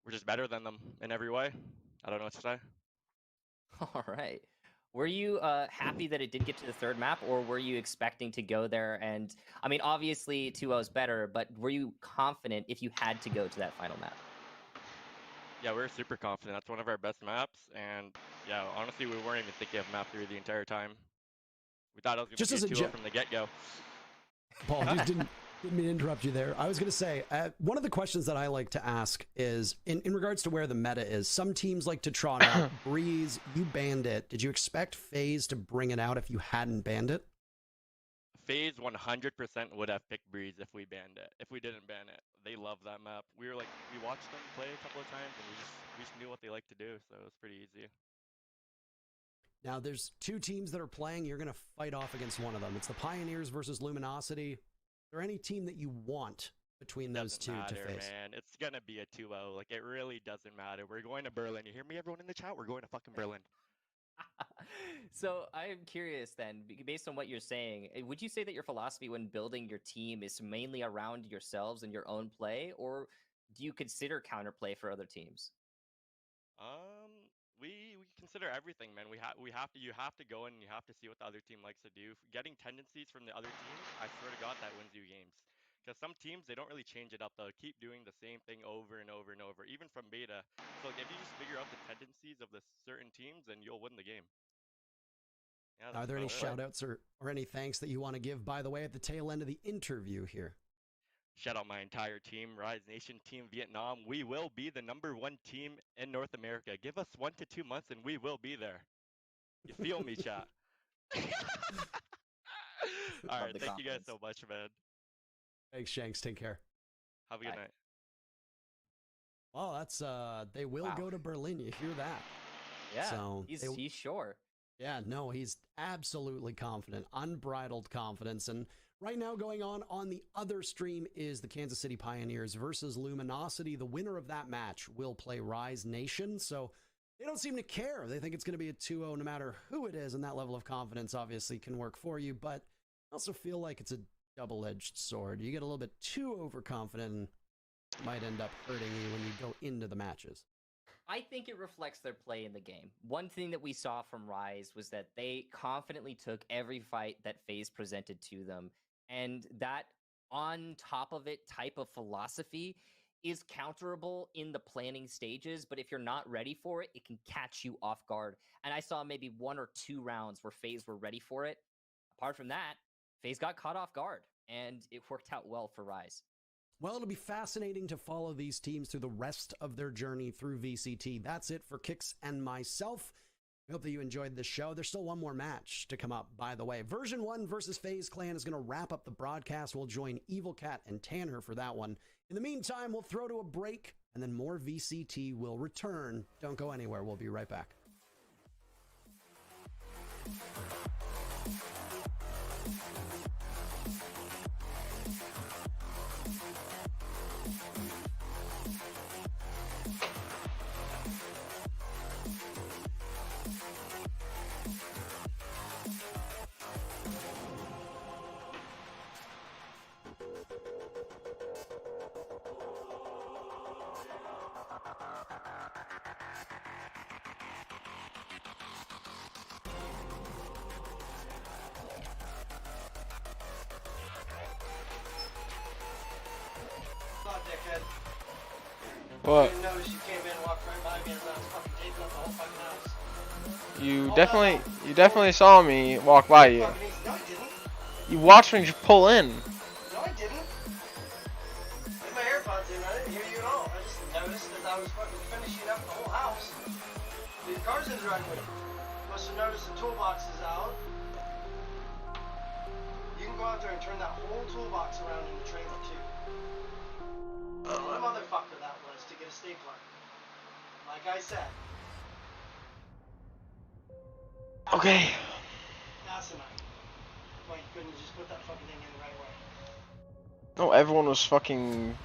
we're just better than them in every way. I don't know what to say. All right. Were you happy that it did get to the third map, or were you expecting to go there? And I mean, obviously 2-0 is better, but were you confident if you had to go to that final map? Yeah, we're super confident. That's one of our best maps, and yeah, honestly, we weren't even thinking of map 3 the entire time. We thought it was going to be a 2-0 from the get-go. Apologies, didn't mean to interrupt you there. I was going to say, one of the questions that I like to ask is, in regards to where the meta is, some teams like to trot out Breeze, you banned it. Did you expect FaZe to bring it out if you hadn't banned it? FaZe 100% would have picked Breeze if we banned it. If we didn't ban it, they love that map. We watched them play a couple of times, and we just knew what they like to do, so it was pretty easy. Now, there's two teams that are playing. You're going to fight off against one of them. It's the Pioneers versus Luminosity. Is there any team that you want between those two to face? Man, it's going to be a 2-0. Like, it really doesn't matter. We're going to Berlin. You hear me, everyone in the chat? We're going to fucking Berlin. So I'm curious then, based on what you're saying, would you say that your philosophy when building your team is mainly around yourselves and your own play, or do you consider counterplay for other teams? We consider everything, man. You have to go in and you have to see what the other team likes to do. Getting tendencies from the other teams, I swear to God, that wins you games. Because some teams, they don't really change it up. They'll keep doing the same thing over and over and over, even from beta. So if you just figure out the tendencies of the certain teams, then you'll win the game. Yeah, are there any shout outs or any thanks that you want to give, by the way, at the tail end of the interview here? Shout out my entire team, Rise Nation, Team Vietnam. We will be the #1 team in North America. Give us 1 to 2 months and we will be there. You feel me, chat? All right, thank you guys so much, man. Thanks, Shanks. Take care. Have a good night. Well, that's they will go to Berlin. You hear that? Yeah, so he's sure. Yeah, no, he's absolutely confident, unbridled confidence. And right now going on the other stream is the Kansas City Pioneers versus Luminosity. The winner of that match will play Rise Nation. So they don't seem to care. They think it's going to be a 2-0 no matter who it is. And that level of confidence obviously can work for you. But I also feel like it's a double-edged sword. You get a little bit too overconfident and it might end up hurting you when you go into the matches. I think it reflects their play in the game. One thing that we saw from Rise was that they confidently took every fight that FaZe presented to them. And that on top of it type of philosophy is counterable in the planning stages. But if you're not ready for it, it can catch you off guard. And I saw maybe 1 or 2 rounds where FaZe were ready for it. Apart from that, FaZe got caught off guard and it worked out well for Rise. Well, it'll be fascinating to follow these teams through the rest of their journey through VCT. That's it for Kix and myself. I hope that you enjoyed this show. There's still one more match to come up, by the way. Version 1 versus FaZe Clan is going to wrap up the broadcast. We'll join Evil Cat and Tanner for that one. In the meantime, we'll throw to a break, and then more VCT will return. Don't go anywhere. We'll be right back. What? You definitely saw me walk by you. You watched me just pull in. No, I didn't. I had my AirPods in, I didn't hear you at all. I just noticed that I was fucking finishing up the whole house. The car's in the driveway. Must have noticed the toolbox is out. You can go out there and turn that whole toolbox around in the trailer too. What a motherfucker that was to get a stapler. Like I said. Okay. Asinine. Why you couldn't just put that fucking thing in the right way? No, everyone was fucking